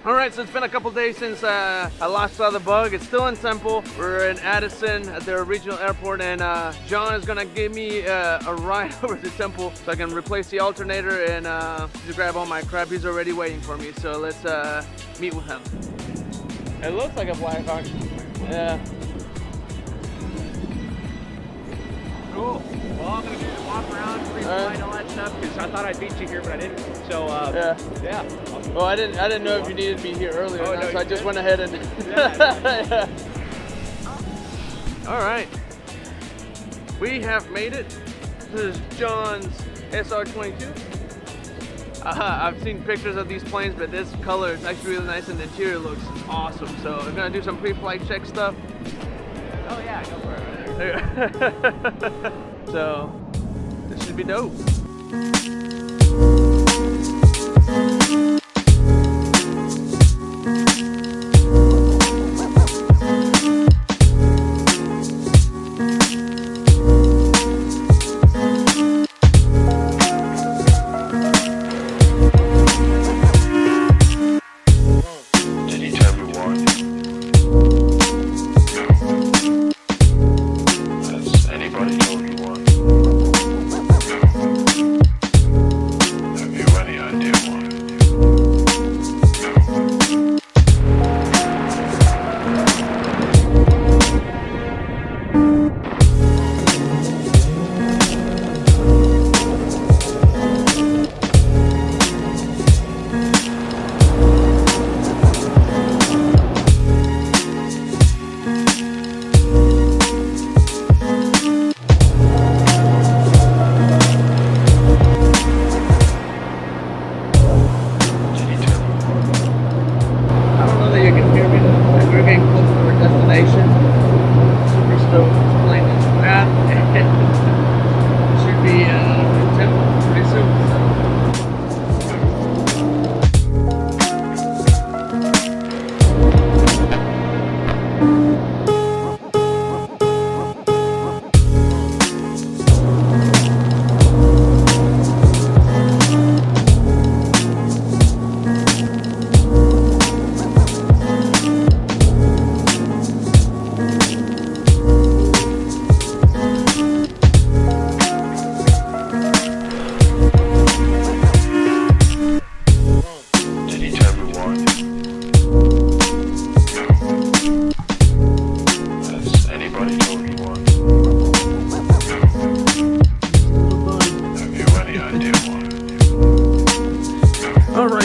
Alright, so it's been a couple days since I last saw the bug. It's still in Temple. We're in Addison at their regional airport, and John is gonna give me a ride over to Temple so I can replace the alternator and to grab all my crap. He's already waiting for me, so let's meet with him. It looks like a Blackhawk. Yeah. Cool. Well, I'm gonna do the walk around, free flight, all that stuff, because I thought I'd beat you here, but I didn't. So yeah. Well, I didn't know if you needed to be here earlier, no, so I just went ahead and. Yeah. All right. We have made it. This is John's SR-22. I've seen pictures of these planes, but this color is actually really nice and the interior looks awesome. So we're gonna do some pre-flight check stuff. Oh yeah, go for it. So this should be dope.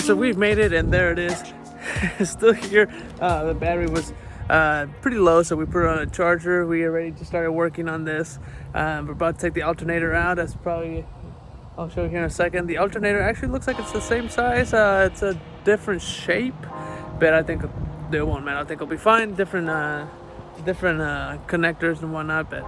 So we've made it, and there it is. It's still here. The battery was pretty low, so we put it on a charger. We already just started working on this. We're about to take the alternator out. That's probably, I'll show you here in a second. The alternator actually looks like it's the same size. It's a different shape, but I think it won't matter. I think it'll be fine. Different connectors and whatnot, but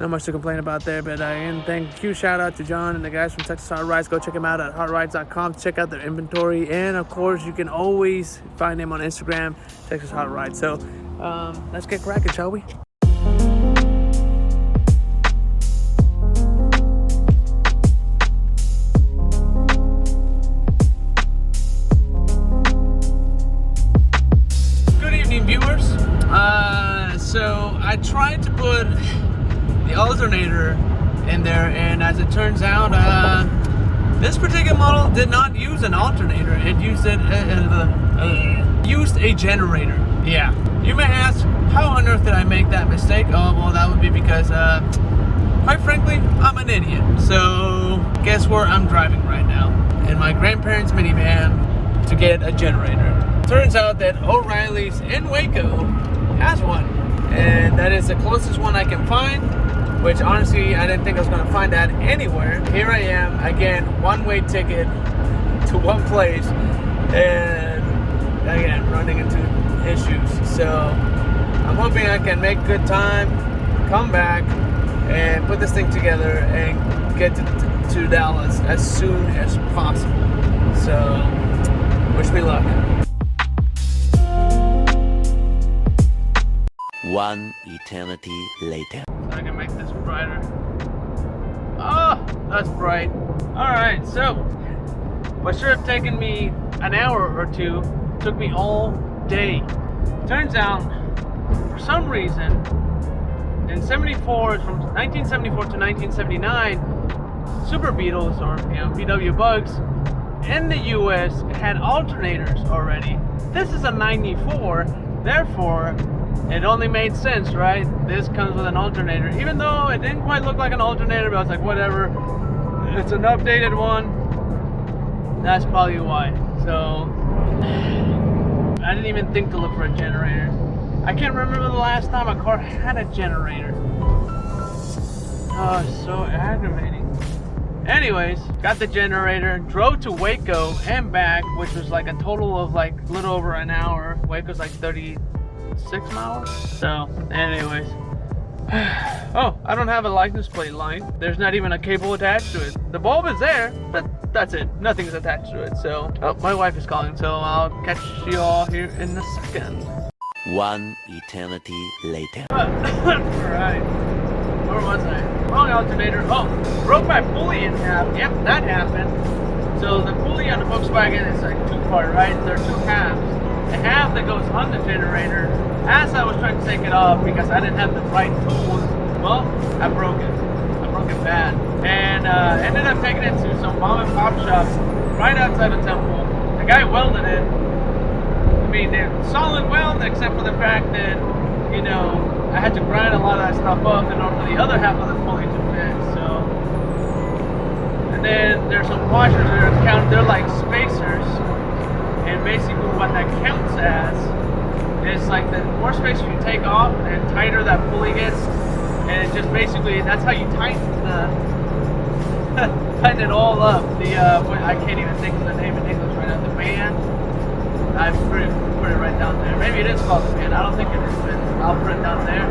not much to complain about there. But again, thank you, shout out to John and the guys from Texas Hot Rides. Go check them out at hotrides.com to check out their inventory, and of course you can always find them on Instagram, Texas Hot Rides. So let's get cracking, shall we? Good evening, viewers. So I tried to put the alternator in there, and as it turns out, this particular model did not use an alternator. It used used a generator. Yeah, you may ask, how on earth did I make that mistake? Oh, well, that would be because quite frankly, I'm an idiot. So guess where I'm driving right now? In my grandparents' minivan to get a generator. Turns out that O'Reilly's in Waco has one, and that is the closest one I can find. Which honestly, I didn't think I was going to find that anywhere. Here I am, again, one-way ticket to one place, and again, running into issues. So I'm hoping I can make good time, come back, and put this thing together and get to Dallas as soon as possible. So wish me luck. One eternity later. So I can make this brighter. Oh, that's bright. Alright, so what should have taken me an hour or two. Took me all day. Turns out, for some reason, in 74, from 1974 to 1979, Super Beetles, or VW Bugs, in the US had alternators already. This is a 94, therefore it only made sense, right? This comes with an alternator, even though it didn't quite look like an alternator, but I was like, whatever, it's an updated one. That's probably why. So I didn't even think to look for a generator. I can't remember the last time a car had a generator. Oh, it's so aggravating. Anyways, got the generator, drove to Waco and back, which was like a total of like a little over an hour. Waco's like 36 miles. So, anyways. Oh, I don't have a license plate line. There's not even a cable attached to it. The bulb is there, but that's it. Nothing's attached to it. So, oh, my wife is calling, so I'll catch you all here in a second. One eternity later. Alright. Where was I? Wrong alternator. Oh, broke my pulley in half. Yep, that happened. So the pulley on the Volkswagen is like two-part, right? There are two halves. The half that goes on the generator, as I was trying to take it off because I didn't have the right tools, well, I broke it. I broke it bad. And ended up taking it to some mom and pop shop right outside the temple. The guy welded it. I mean, they're solid weld, except for the fact that, you know, I had to grind a lot of that stuff up in order for the other half of the pulley to fit, so. And then there's some washers that are counted, they're like spacers. And basically what that counts as is like the more space you take off, the tighter that pulley gets. And it just basically, that's how you tighten tighten it all up. The, I can't even think of the name in English right now, the band. I put it right down there. Maybe it is called the fan. I don't think it is, but I'll put it down there.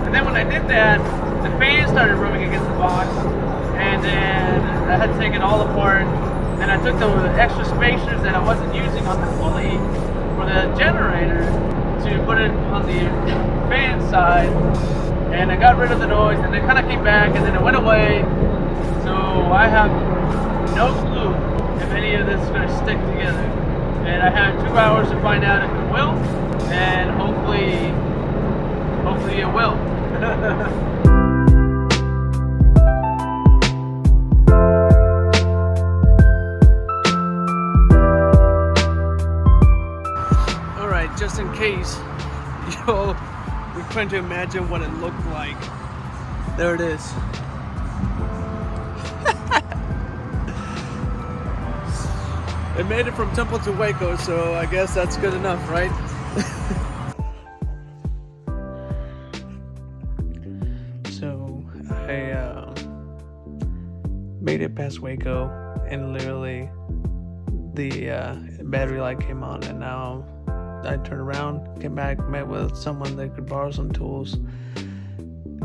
And then when I did that, the fan started rubbing against the box. And then I had to take it all apart. And I took the extra spacers that I wasn't using on the pulley for the generator to put it on the fan side. And I got rid of the noise, and it kind of came back, and then it went away. So I have no clue if any of this is going to stick together. And I have 2 hours to find out if it will, and hopefully it will. Alright, just in case you're trying to imagine what it looked like. There it is. It made it from Temple to Waco, so I guess that's good enough, right? So I made it past Waco, and literally the battery light came on, and now I turned around, came back, met with someone that could borrow some tools,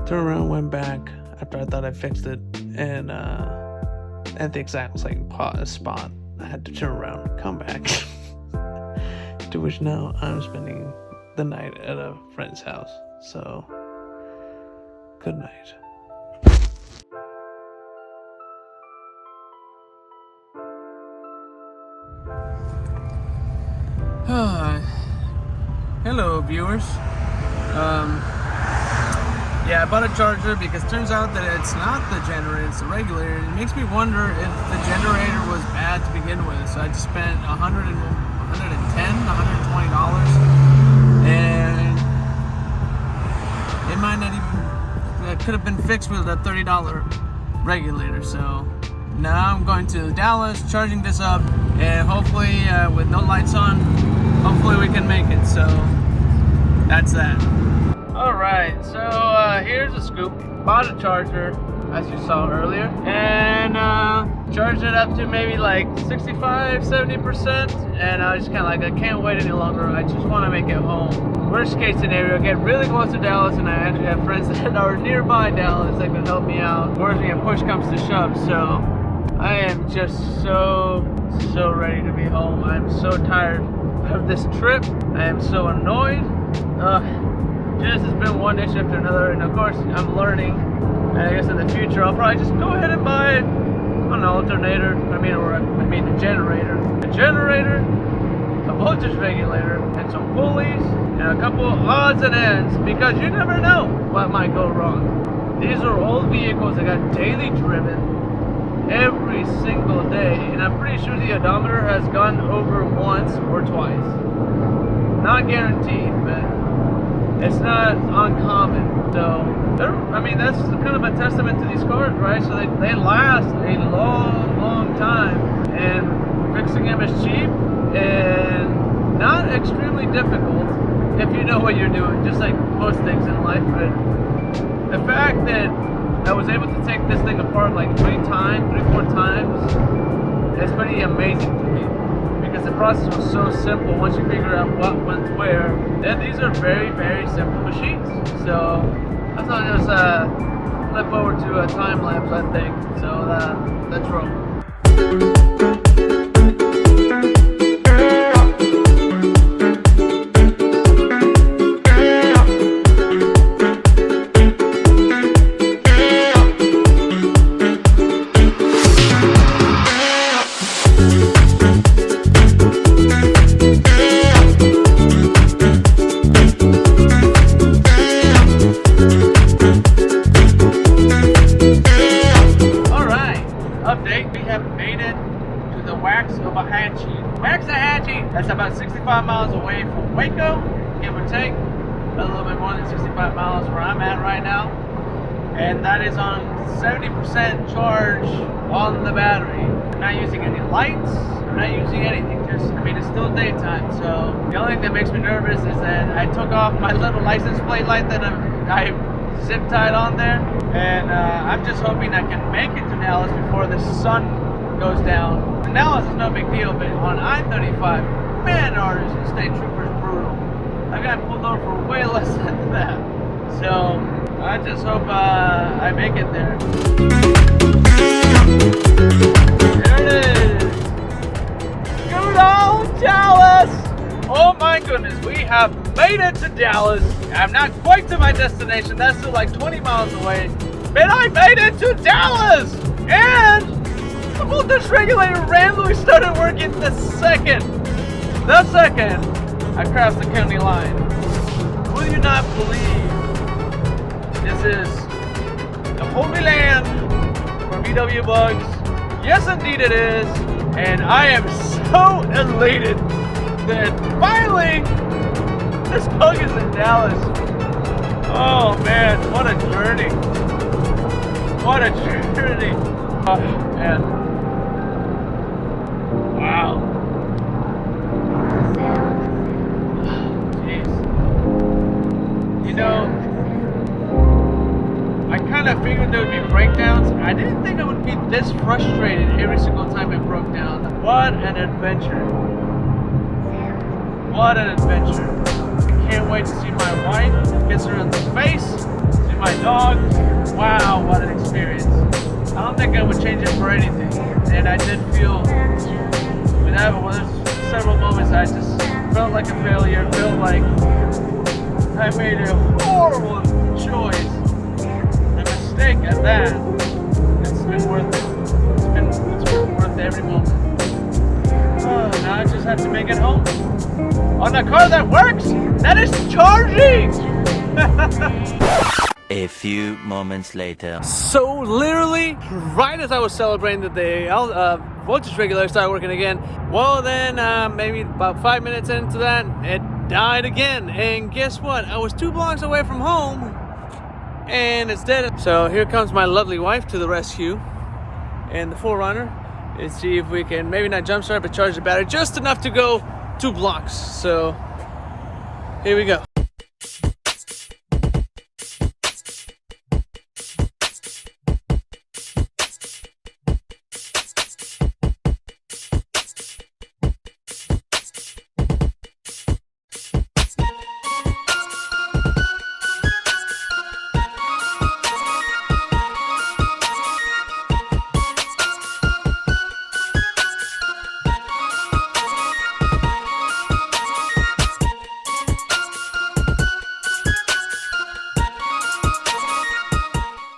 turned around, went back after I thought I fixed it, and at the exact same spot I had to turn around, come back. To which now I'm spending the night at a friend's house. So, good night. Hello, viewers. Yeah, I bought a charger because it turns out that it's not the generator, it's the regulator. It makes me wonder if the generator was bad to begin with. So I just spent $110, $120, and it might not even, it could have been fixed with a $30 regulator. So now I'm going to Dallas, charging this up, and hopefully with no lights on, hopefully we can make it. So that's that. Alright, so here's a scoop. Bought a charger, as you saw earlier, and charged it up to maybe like 65-70%, and I was kind of like, I can't wait any longer. I just want to make it home. Worst case scenario, get really close to Dallas, and I actually have friends that are nearby Dallas that can help me out. Worst if push comes to shove, so I am just so ready to be home. I'm so tired of this trip. I am so annoyed. Just it's been one issue after another, and of course I'm learning, and I guess in the future I'll probably just go ahead and buy an alternator, I mean the generator, a generator, a voltage regulator, and some pulleys, and a couple of odds and ends, because you never know what might go wrong. These are old vehicles that got daily driven every single day, and I'm pretty sure the odometer has gone over once or twice. Not guaranteed, but it's not uncommon. So, I mean, that's kind of a testament to these cars, right? So they last a long time, and fixing them is cheap and not extremely difficult if you know what you're doing, just like most things in life. But the fact that I was able to take this thing apart like 3, 4 times, is pretty amazing to me, because the process was so simple. Once you figure out what went where, then these are very simple machines. So I thought it was flip over to a time lapse, I think. So let's roll. That's about 65 miles away from Waco, give or take. A little bit more than 65 miles where I'm at right now. And that is on 70% charge on the battery. I'm not using any lights, I'm not using anything. I mean, it's still daytime, so the only thing that makes me nervous is that I took off my little license plate light that I zip tied on there. And I'm just hoping I can make it to Dallas before the sun goes down. Dallas is no big deal, but on I-35, man, our state troopers brutal. I got pulled over for way less than that. So I just hope I make it there. There it is. Good old Dallas. Oh my goodness, we have made it to Dallas. I'm not quite to my destination. That's still like 20 miles away. But I made it to Dallas. And the voltage regulator randomly started working the second I crossed the county line. Will you not believe this is the Holy Land for VW bugs? Yes, indeed it is. And I am so elated that finally this bug is in Dallas. Oh man, what a journey. What a journey. Oh man. Wow. Jeez. You know, I kind of figured there would be breakdowns. I didn't think I would be this frustrated every single time it broke down. What an adventure. What an adventure. I can't wait to see my wife, kiss her in the face, see my dog. Wow, what an experience. I don't think I would change it for anything. And I did feel, there's several moments I just felt like a failure, felt like I made a horrible choice, a mistake at that. It's been worth it. It's been worth every moment. Oh, now I just have to make it home. On a car that works, that is charging! A few moments later. So literally, right as I was celebrating that the voltage regulator started working again, well then, maybe about 5 minutes into that, it died again. And guess what? I was 2 blocks away from home, and it's dead. So here comes my lovely wife to the rescue, and the 4Runner, and see if we can maybe not jumpstart, but charge the battery just enough to go 2 blocks. So here we go.